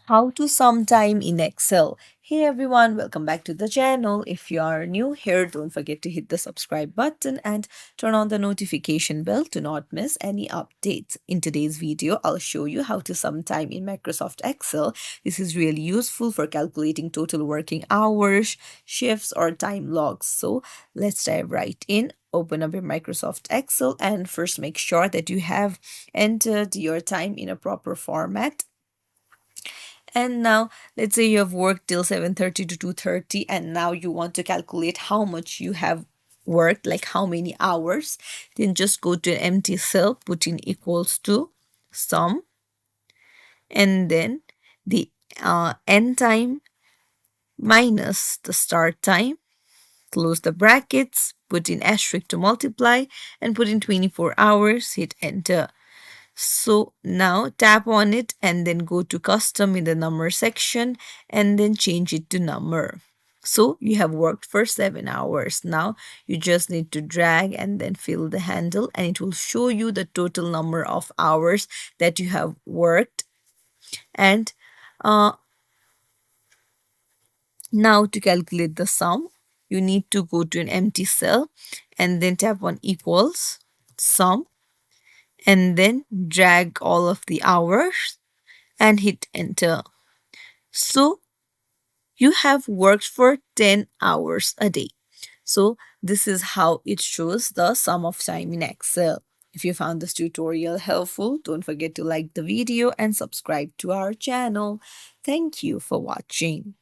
How to sum time in Excel. Hey everyone, welcome back to the channel. If you are new here, don't forget to hit the subscribe button and turn on the notification bell to not miss any updates. In today's video, I'll show you how to sum time in Microsoft Excel. This is really useful for calculating total working hours, shifts, or time logs. So let's dive right in. Open up your Microsoft Excel and first make sure that you have entered your time in a proper format. And now let's say you have worked till 7:30 to 2:30 and now you want to calculate how much you have worked, like how many hours. Then just go to an empty cell, put in equals to sum, and then the end time minus the start time. Close the brackets, put in asterisk to multiply, and put in 24 hours, hit enter. So now tap on it and then go to custom in the number section and then change it to number. So you have worked for 7 hours. Now you just need to drag and then fill the handle and it will show you the total number of hours that you have worked. And now to calculate the sum, you need to go to an empty cell and then tap on equals sum and then drag all of the hours and hit enter. So you have worked for 10 hours a day. So this is how it shows the sum of time in Excel. If you found this tutorial helpful, don't forget to like the video and subscribe to our channel. Thank you for watching.